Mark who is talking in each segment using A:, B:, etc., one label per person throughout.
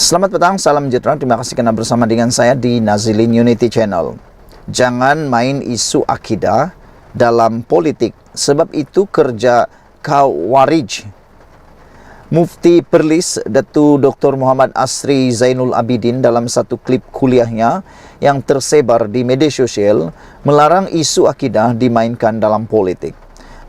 A: Selamat petang, salam sejahtera. Terima kasih karena bersama dengan saya di Nazilin Unity Channel. Jangan main isu akidah dalam politik, sebab itu kerja Khawarij. Mufti Perlis Datu Dr. Muhammad Asri Zainul Abidin dalam satu klip kuliahnya yang tersebar di media sosial melarang isu akidah dimainkan dalam politik.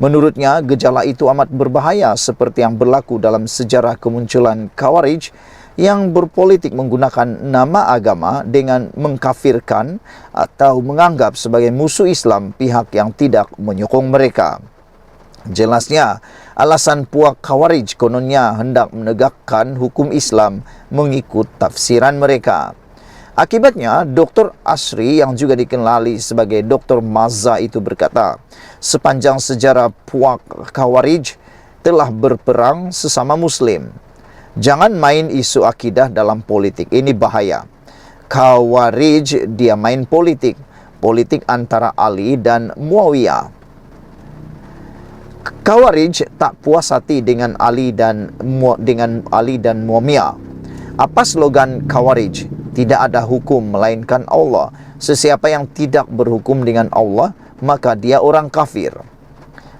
A: Menurutnya, gejala itu amat berbahaya seperti yang berlaku dalam sejarah kemunculan Khawarij yang berpolitik menggunakan nama agama dengan mengkafirkan atau menganggap sebagai musuh Islam pihak yang tidak menyokong mereka. Jelasnya, alasan puak Khawarij kononnya hendak menegakkan hukum Islam mengikut tafsiran mereka. Akibatnya, Dr. Asri yang juga dikenali sebagai Dr. Mazza itu berkata, sepanjang sejarah puak Khawarij telah berperang sesama Muslim. Jangan main isu akidah dalam politik, ini bahaya. Khawarij dia main politik antara Ali dan Muawiyah. Khawarij tak puas hati dengan Ali dan Muawiyah. Apa slogan Khawarij? Tidak ada hukum melainkan Allah. Sesiapa yang tidak berhukum dengan Allah, maka dia orang kafir.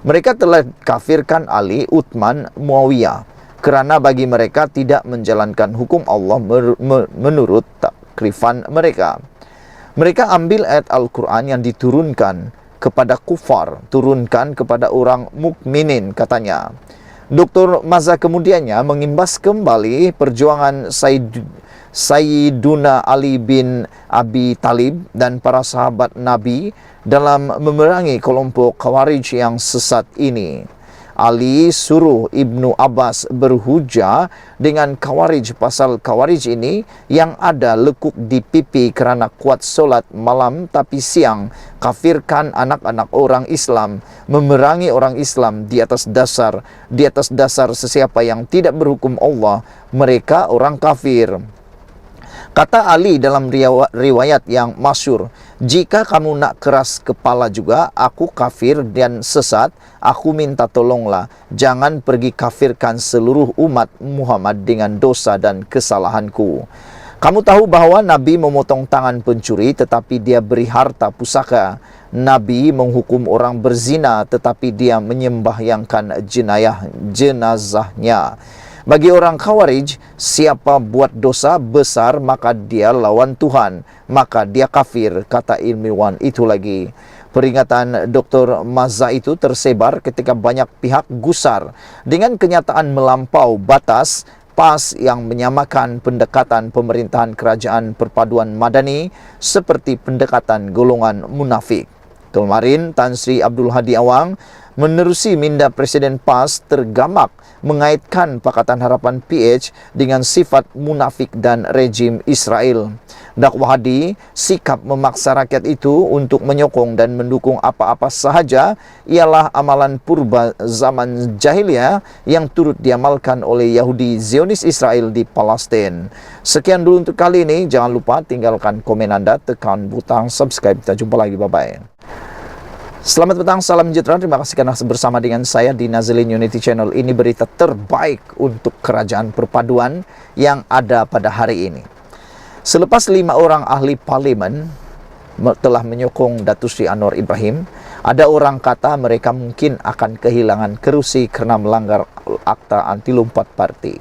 A: Mereka telah kafirkan Ali, Uthman, Muawiyah kerana bagi mereka tidak menjalankan hukum Allah menurut takrifan mereka. Mereka ambil ayat Al-Quran yang diturunkan kepada kufar, turunkan kepada orang mukminin, katanya. Dr. Mazza kemudiannya mengimbas kembali perjuangan Sayyiduna Ali bin Abi Talib dan para sahabat Nabi dalam memerangi kelompok Khawarij yang sesat ini. Ali suruh Ibnu Abbas berhujah dengan Khawarij. Pasal Khawarij ini yang ada lekuk di pipi kerana kuat solat malam tapi siang kafirkan anak-anak orang Islam, memerangi orang Islam di atas dasar sesiapa yang tidak berhukum Allah, mereka orang kafir. Kata Ali dalam riwayat yang masyhur, jika kamu nak keras kepala juga, aku kafir dan sesat, aku minta tolonglah. Jangan pergi kafirkan seluruh umat Muhammad dengan dosa dan kesalahanku. Kamu tahu bahawa Nabi memotong tangan pencuri tetapi dia beri harta pusaka. Nabi menghukum orang berzina tetapi dia menyembahyangkan jenazahnya. Bagi orang Khawarij, siapa buat dosa besar maka dia lawan Tuhan, maka dia kafir, kata ilmuwan itu lagi. Peringatan Dr. Mazza itu tersebar ketika banyak pihak gusar dengan kenyataan melampau batas PAS yang menyamakan pendekatan pemerintahan kerajaan perpaduan madani seperti pendekatan golongan munafik. Kemarin, Tan Sri Abdul Hadi Awang menerusi minda Presiden PAS tergamak mengaitkan Pakatan Harapan PH dengan sifat munafik dan rejim Israel. Dakwah Hadi sikap memaksa rakyat itu untuk menyokong dan mendukung apa-apa sahaja ialah amalan purba zaman jahiliyah yang turut diamalkan oleh Yahudi Zionis Israel di Palestin. Sekian dulu untuk kali ini. Jangan lupa tinggalkan komen Anda, tekan butang subscribe. Kita jumpa lagi. Bye-bye. Selamat petang, salam sejahtera. Terima kasih karena bersama dengan saya di Nazilin Unity Channel. Ini berita terbaik untuk kerajaan perpaduan yang ada pada hari ini. Selepas 5 orang ahli parlimen telah menyokong Datuk Seri Anwar Ibrahim, ada orang kata mereka mungkin akan kehilangan kerusi kerana melanggar Akta Anti Lompat Parti.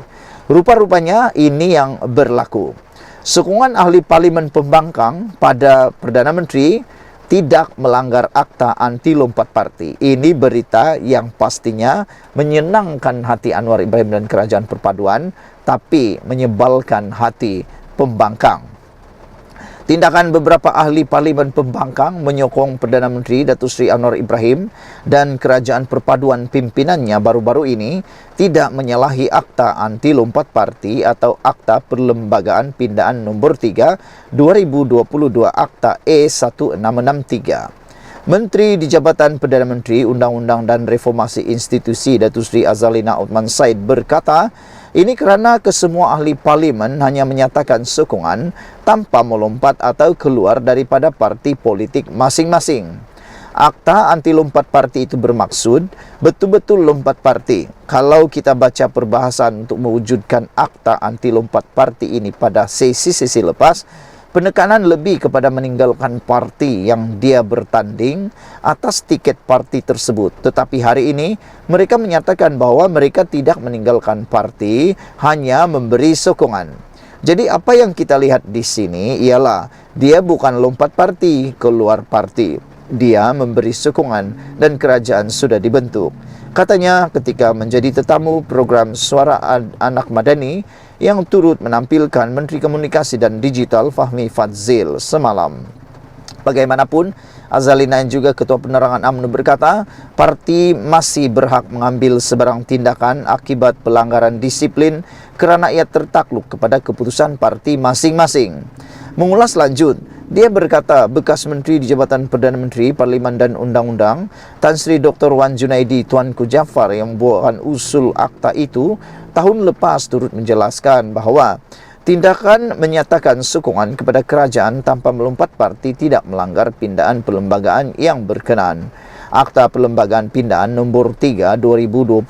A: Rupa-rupanya ini yang berlaku. Sokongan ahli parlimen pembangkang pada Perdana Menteri tidak melanggar Akta Anti Lompat Parti. Ini berita yang pastinya menyenangkan hati Anwar Ibrahim dan kerajaan perpaduan, tapi menyebalkan hati pembangkang. Tindakan beberapa ahli parlimen pembangkang menyokong Perdana Menteri Datuk Seri Anwar Ibrahim dan kerajaan perpaduan pimpinannya baru-baru ini tidak menyalahi Akta Anti Lompat Parti atau Akta Perlembagaan Pindaan Nombor 3 2022 Akta E1663. Menteri di Jabatan Perdana Menteri Undang-Undang dan Reformasi Institusi Datuk Seri Azalina Othman Said berkata, ini kerana kesemua ahli parlimen hanya menyatakan sokongan tanpa melompat atau keluar daripada parti politik masing-masing. Akta anti lompat parti itu bermaksud betul-betul lompat parti. Kalau kita baca perbahasan untuk mewujudkan akta anti lompat parti ini pada sesi-sesi lepas, penekanan lebih kepada meninggalkan parti yang dia bertanding atas tiket parti tersebut. Tetapi hari ini mereka menyatakan bahwa mereka tidak meninggalkan parti, hanya memberi sokongan. Jadi apa yang kita lihat di sini ialah dia bukan lompat parti keluar parti. Dia memberi sokongan dan kerajaan sudah dibentuk. Katanya ketika menjadi tetamu program Suara Anak Madani yang turut menampilkan Menteri Komunikasi dan Digital Fahmi Fadzil semalam. Bagaimanapun, Azalina yang juga Ketua Penerangan UMNO berkata, parti masih berhak mengambil sebarang tindakan akibat pelanggaran disiplin kerana ia tertakluk kepada keputusan parti masing-masing. Mengulas lanjut, dia berkata bekas Menteri di Jabatan Perdana Menteri, Parlimen dan Undang-Undang, Tan Sri Dr. Wan Junaidi Tuanku Jaafar yang membawakan usul akta itu tahun lepas turut menjelaskan bahawa tindakan menyatakan sokongan kepada kerajaan tanpa melompat parti tidak melanggar pindaan perlembagaan yang berkenaan. Akta Perlembagaan Pindaan nombor 3 2022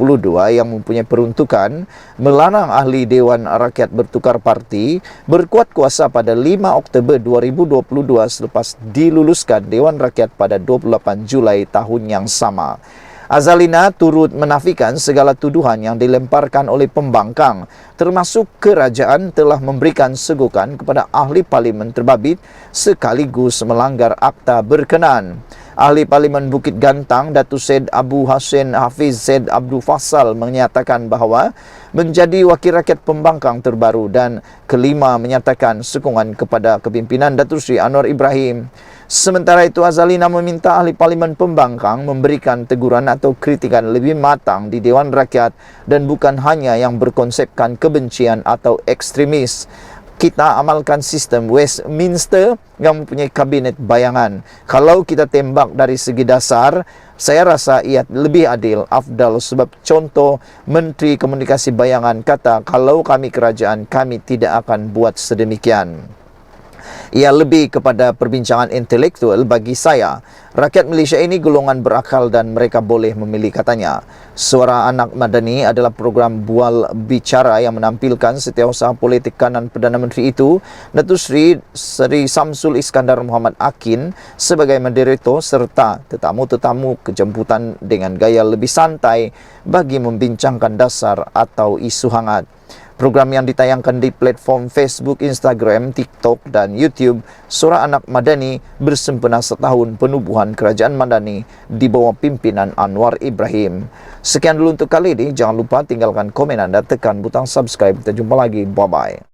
A: yang mempunyai peruntukan melarang ahli Dewan Rakyat bertukar parti berkuat kuasa pada 5 Oktober 2022 selepas diluluskan Dewan Rakyat pada 28 Julai tahun yang sama. Azalina turut menafikan segala tuduhan yang dilemparkan oleh pembangkang, termasuk kerajaan telah memberikan sogokan kepada ahli parlimen terbabit sekaligus melanggar akta berkenaan. Ahli Parlimen Bukit Gantang, Datuk Syed Abu Hassan Hafiz Syed Abdul Fassal menyatakan bahawa menjadi wakil rakyat pembangkang terbaru dan kelima menyatakan sokongan kepada kepimpinan Datuk Seri Anwar Ibrahim. Sementara itu, Azalina meminta ahli Parlimen pembangkang memberikan teguran atau kritikan lebih matang di Dewan Rakyat dan bukan hanya yang berkonsepkan kebencian atau ekstremis. Kita amalkan sistem Westminster yang mempunyai kabinet bayangan. Kalau kita tembak dari segi dasar, saya rasa ia lebih adil, afdal sebab contoh Menteri Komunikasi Bayangan kata, kalau kami kerajaan, kami tidak akan buat sedemikian. Ia lebih kepada perbincangan intelektual bagi saya. Rakyat Malaysia ini golongan berakal dan mereka boleh memilih, katanya. Suara Anak Madani adalah program bual bicara yang menampilkan setiausaha politik kanan Perdana Menteri itu, Datuk Seri Samsul Iskandar Muhammad Akin sebagai moderator serta tetamu-tetamu kejemputan dengan gaya lebih santai bagi membincangkan dasar atau isu hangat. Program yang ditayangkan di platform Facebook, Instagram, TikTok dan YouTube, Suara Anak Madani bersempena setahun penubuhan Kerajaan Madani di bawah pimpinan Anwar Ibrahim. Sekian dulu untuk kali ini. Jangan lupa tinggalkan komen anda, tekan butang subscribe. Kita jumpa lagi. Bye-bye.